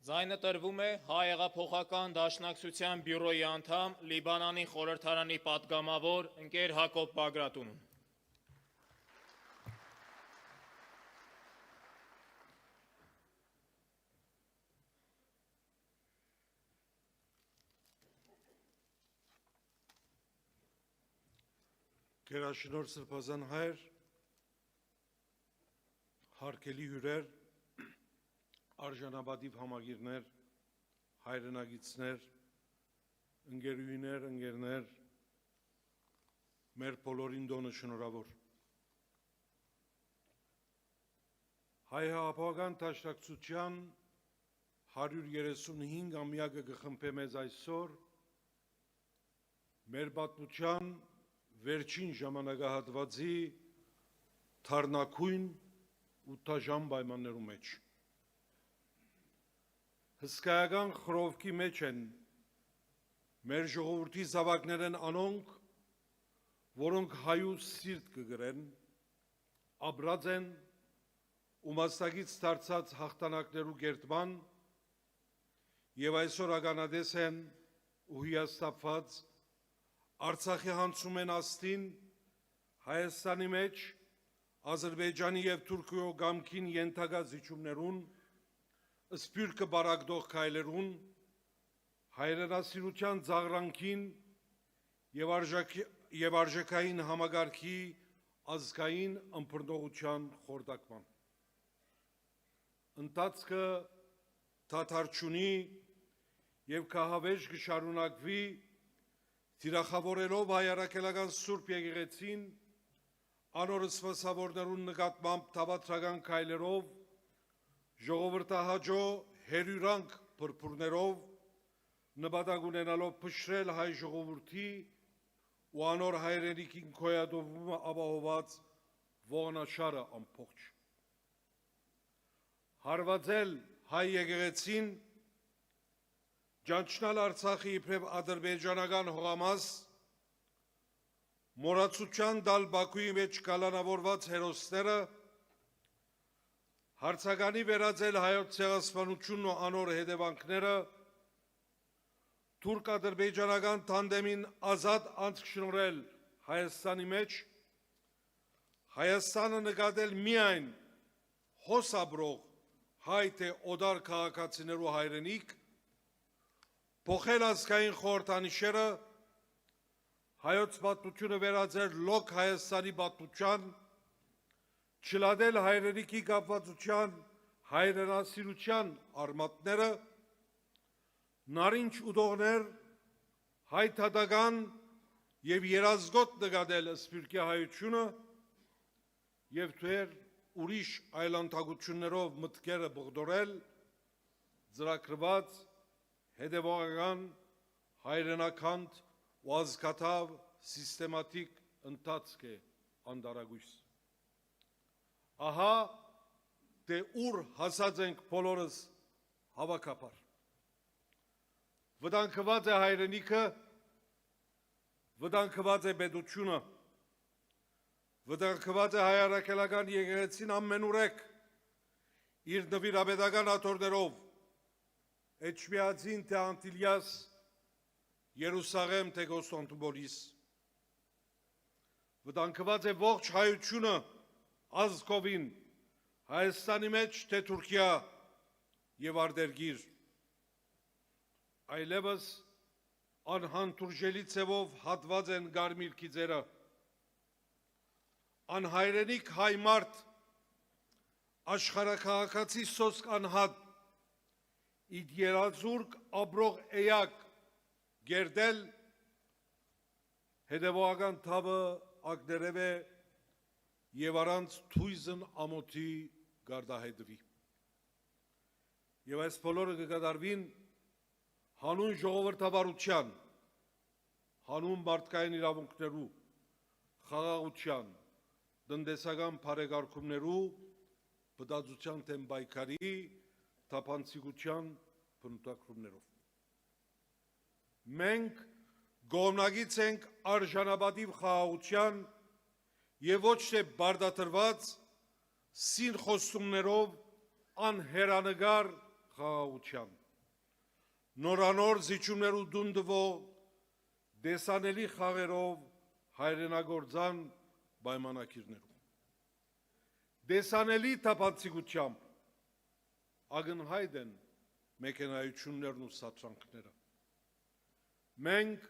Ձայնը տրվում է Հայ հեղափոխական դաշնակցության բյուրոյի անդամ Լիբանանի խորհրդարանի պատգամավոր ընկեր Հակոբ Բագրատունուն։ Գերաշնորհ Սրբազան հայր, հարգելի հյուրեր, արժանապատիվ համագիրներ, հայրենագիցներ, ընկերուհիներ, ընկերներ, մեր բոլորին դոնը շնորհավոր։ Հայ հեղափոխական դաշնակցության 135-ամյակը կխմբե մեզ այսօր մեր պատմության վերջին ժամանակահատվածի թարնակույն ու տաժան պայմաններու մեջ։ Հսկայական խռովքի մեջ են մեր ժողովրդի զավակներն անոնք, որոնք հայուց սիրտ կգրեն, ապրած են ու մասնակից դարձած հաղթանակներու կերտման եւ այսօր ականատես են ու հիասթափված Արցախի հանցում են աստին, Հայաստանի մեջ, Ադրբեջանի և Թուրքիո գամքին ենթակա զիջումներուն, սպյուրքը բարակդող քայլերուն, հայրենասիրության ծաղրանքին և արժեքային համագարքի ազգային ըմբռնողության խորտակման։ Ընթացքը դադար չունի և կահավեժ կշարունակվի թիրախավորելով հայ առաքելական Սուրբ եկեղեցին, անոր սպասավորներուն նկատմամբ թավատրական քայլերով, ժողովրդահաճո հերյուրանք փրփուրներով, նպատակ ունենալով փշրել հայ ժողովրդի ու անոր հայրենիքին գոյատևումը ապահովված ողնաշարը ամբողջ։ Հարվածել հայ եկեղեցին, ճանչնալ Արցախի իբրև ադրբեջանական հողամաս, մոռացության տալ Բաքուի մեջ կալանավորված հերոսները, հարցականի վերածել հայոց ցեղասպանությունն ու անոր հետևանքները, թուրք-ադրբեջանական թանդեմին ազատ անցք շնորհել Հայաստանի մեջ, Հայաստանը նկատել միայն հոսաբրող հայ թե օդար քաղաքացիներու հայրենիք, փոխել ազգային խորհրդանիշերը, հայոց պատմությունը վերածել լոկ Հայաստանի պատմության, չլատել հայրենիքի կապվածության, հայրենասիրության արմատները, նարինջ ուտողներ, հայթադական և երազգոտ նկատել սպյուրքի հայությունը և թեր ուրիշ այլանդակություններով մտքերը բղդորել, ծրագրված հետևողական, հայրենաքանդ ու ազգաթավ սիստեմատիկ ընթացք է անդարագույս։ Ահա թե ուր հասած ենք բոլորս հավաքապար։ Վտանգված է հայրենիքը, վտանգված է պետությունը, վտանգված է հայ առաքելական եկեղեցին ամենուրեք իր նվիրապետական աթոռներով, Էջմիածին թե Անտիլիաս, Երուսաղեմ թե Կոստանդնուպոլիս։ Վտանգված է ողջ հայությունը ազգովին, Հայաստանի մեջ թե Թուրքիա և արտերկիր։ Այլևս անհանդուրժելի ձևով հատված են կարմիր գիծերը։ Անհայրենիք հայ մարդ, աշխարհաքաղաքացի սոսկ անհատ, իդ երազուրկ ապրող էյակ գերդել, հետևողական թավը ակներև է և առանց թույզն ամոթի գարդահետվի։ Եվ այս բոլորը կկատարվին հանուն ժողովրդավարության, հանուն մարդկային իրավունքներու, խաղաղության, տնտեսական բարեկարգումներու, բդածության դեմ պայքարի, թափանցիկության բնութագրումներով։ Մենք գոհնագից ենք արժանապատիվ խաղաղության և ոչ թե բարդատրված սին խոստումներով անհերանագար խաղաղության, նորանոր զիջումներու դունդվող դեսանելի խաղերով հայրենագործան պայմանակիրներում, դեսանելի թափանցիկությամբ ակնհայտ են մեքենայություններն ու սատրանքները։ Մենք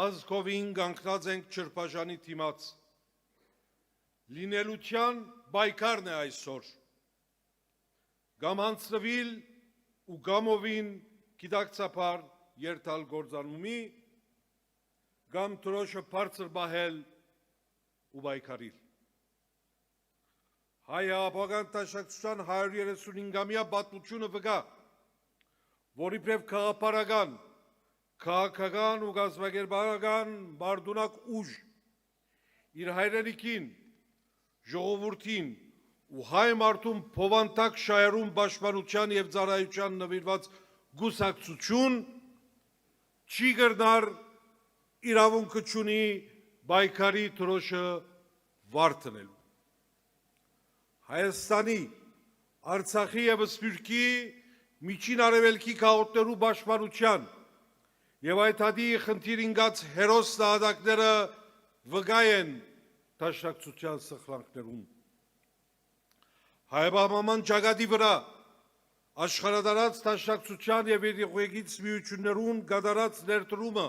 ազգովին կանգնած ենք Չրբաժանի դիմաց, լինելության պայքարն է այսօր, կամ հանցրվիլ ու գամովին գիտակցաբար երթալ գործանումի, կամ դրոշը բարձր պահել ու պայքարիլ։ Հայ ապագան տաշնակցության 135-ամյա պատմությունը վկա, որ իբրև քաղաքապարական, քաղաքական ու գազագերբարական մարդունակ ուժ իր հայրենիքին, ժողովրդին ու հայ մարդուն փոխանցակ շահերուն պաշտպանության եւ ծառայության նվիրված գուսակցություն չի կրնար իրավունքը չունի պայքարի դրոշը վարդնելու։ Հայաստանի, Արցախի եւ Սփյուռքի միջին արևելքի քաղաքներու պաշտպանության եւ այդ հատի խնդիրին գած հերոս նահատակները վկա են դաշնակցության սխրանքներուն։ Հայաբահման ճակատի վրա աշխարհադարած դաշնակցության եւ երեխեքից միություններուն գդարած ներդրումը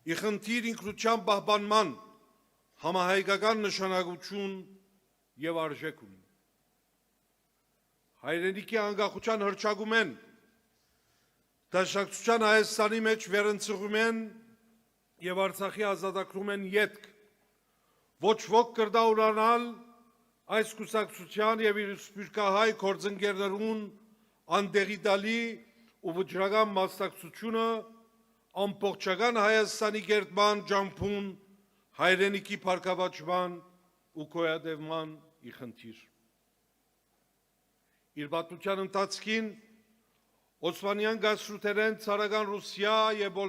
ի խնդիր ինքնության պահպանման համահայկական նշանակություն եւ արժեք ունի։ Հայրենիքի անկախության հռչակում են, դաշնակցության Հայաստանի մեջ վերընծում են եւ Արցախի ազատագրում են ետք, ոչ ոք կրդա ուրանալ այս կուսակցության եւ իր սփյուռքահայ գործընկերներուն անդեղի դալի ու վճռական մասնակցությունը ամբողջական Հայաստանի կերտման ջամփուն հայրենիքի փառքավաճման ու գոյատևման ի խնդիր։ Իր պատմության ընթացքին Օսմանյան գասրութերեն ցարական Ռուսիա եւ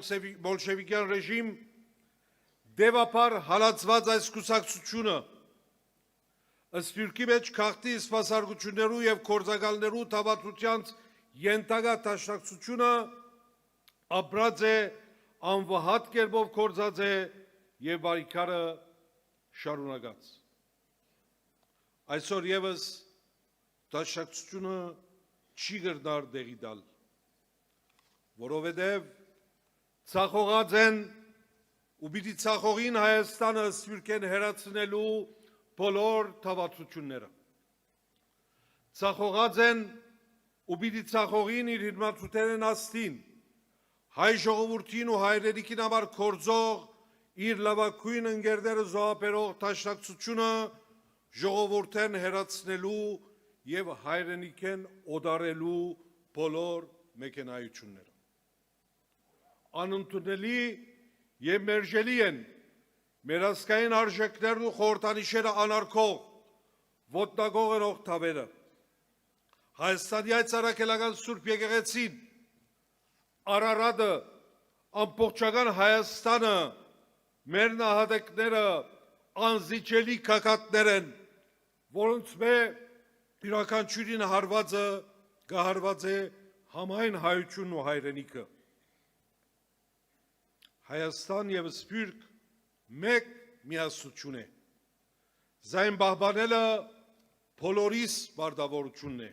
բոլշևիկյան ռեժիմ դեպապար հալածված այս կուսակցությունը Սփյուռքի մեջ քաղաքի սպասարկություններու եւ կորզակալներու թավատության ենթակա դաշնակցությունը ապրած է անվհատ կերպով կորզած է եւ բարիքարը շարունակած։ Այսօր եւս դաշնակցությունը չի գտնար դեղի դալ, որովհետև ցախողած են ու պիտի ցախողին Հայաստանը Սփյուռքեն հերացնելու բոլոր թավացությունները։ Ցախողած են ու պիտի ցախողին իր հիմնացուտերեն աստին, հայ ժողովրդին ու հայրենիքին համար կորձող իր լավագույն ընկերները զոհաբերող դաշնակցությունը ժողովրդեն հերացնելու եւ հայրենիքեն օդարելու բոլոր մեքենայությունները։ Անընդունելի եւ մերժելի են մեր ազգային արժեքներն ու խորհրդանիշերը անարգող ոտնագողերող թավերը։ Հայաստանի այդ ցարակելական Սուրբ եկեղեցին, Արարատը, ամբողջական Հայաստանը, մեր նահատակները անզիջելի կակատներ են, որոնց յուրաքանչյուրին հարվածը կահարված է համայն հայությունն ու հայրենիքը։ Հայաստան եւ Սփյուռք մեկ միասնություն է։ Զայն պահպանելը բոլորիս պարտավորությունն է։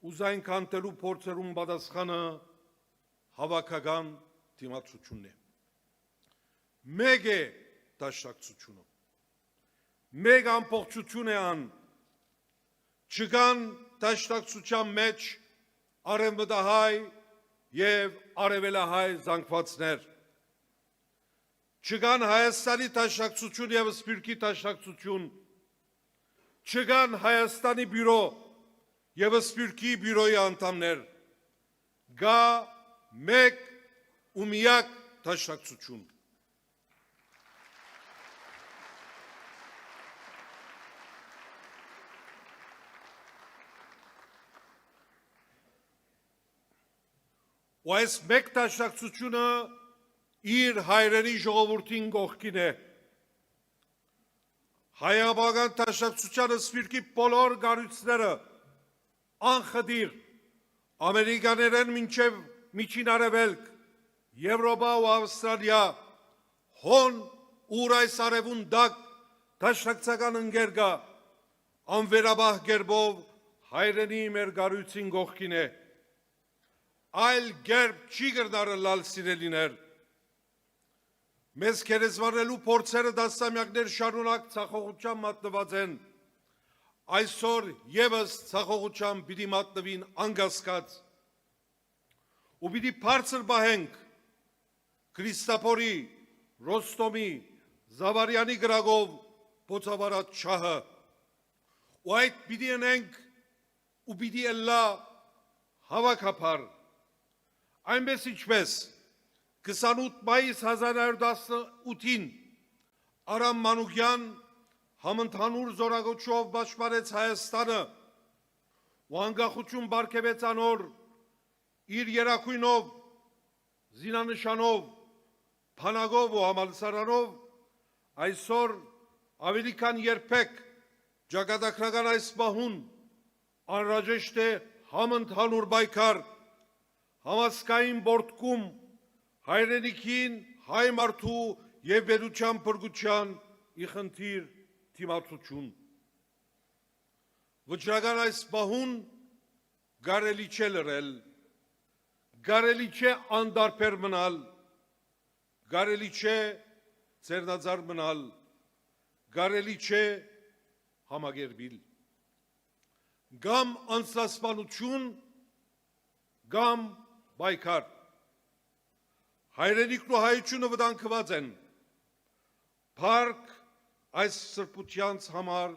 Ու զայն կանտելու փորձերուն պատասխանը հավաքական դիմացությունն է։ Մեկ է դաշնակցությունը։ Մեկ ամբողջություն է ան։ Չկան դաշնակցության մեջ արևմտահայ եւ արևելահայ զանգվածներ։ Չկան Հայաստանի դաշնակցություն եւ Սփյուռքի դաշնակցություն։ Չկան Հայաստանի բյուրո եւ Սփյուռքի բյուրոյի անդամներ։ Գա մեկ ու միակ դաշնակցություն։ Ու այս մեկ դաշնակցությունը իր հայրենի ժողովրդին կողքին է։ Հայաբական դաշնակցությանը Սփյուռքի բոլոր կառույցները անխտիր, ամերիկաներեն մինչև միջին արևելք, Եվրոպա ու Ավստրալիա, հոն ուր այս արևուն դակ դաշնակցական ընկեր գա, անվերաբահ գերբով հայրենի մեր գարույցին գողքին է, այլ գերբ չի գրնարը լալ սիրելիներ, մեզ կերեզվարելու փորձերը դասամյակներ շարունակ ցախողության մատնված են, այսօր եւս ցախողության պիտի մատնվին անգասկած, ու պիտի բարձր բահենք Քրիստապորի, Ռոստոմի, Զավարյանի գրագով փոցավարած շահը, ու այդ պիտի ընենք ու պիտի ելլա հավաքապար, այնպես ինչպես 28 մայիս 1918-ին Արամ Մանուկյան համընդհանուր զորագոչով պաշտպանեց Հայաստանը ու անկախություն պարգևեց անոր իր երակույնով, զինանշանով, փանագով ու համալսարանով, այսօր ավելի քան երբեք ճակատագրական այս պահուն անհրաժեշտ է համընդհանուր պայքար, համասկային բորտկում հայրենիքին, հայ մարդու եւ վերության փրկության ի խնդիր դիմացություն։ Վճռական այս պահուն կարելի չէ լռել, կարելի չէ անդարբեր մնալ, կարելի չէ ծերնածար մնալ, կարելի չէ համագերբիլ։ Կամ անձնասպանություն, կամ պայքար։ Հայրենիքն ու հայությունը վտանգված են, փառք այս սրբությանց համար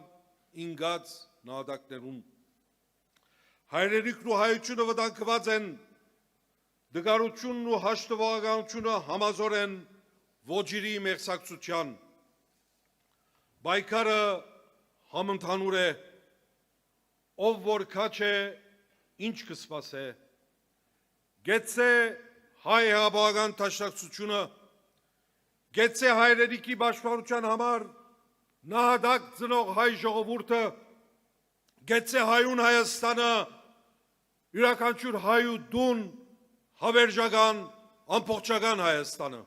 ինգած նահատակներուն։ Հայրենիքն ու հայությունը վտանգված են, դգարությունն ու հաշտվողականությունը համազոր են ոչիրի մեղսակցության։ Պայքարը համընդհանուր է, ով որ քաչ է, ինչ կսպասե։ Գեցե հայ հաբաղական տաշնակցությունը, գեցե հայրենիքի պաշտպանության համար նահատակ ծնող հայ ժողովուրդը, գեցե հայուն Հայաստանը, յուրաքանչյուր հայ ու դուն, հավերժական, ամբողջական Հայաստանը։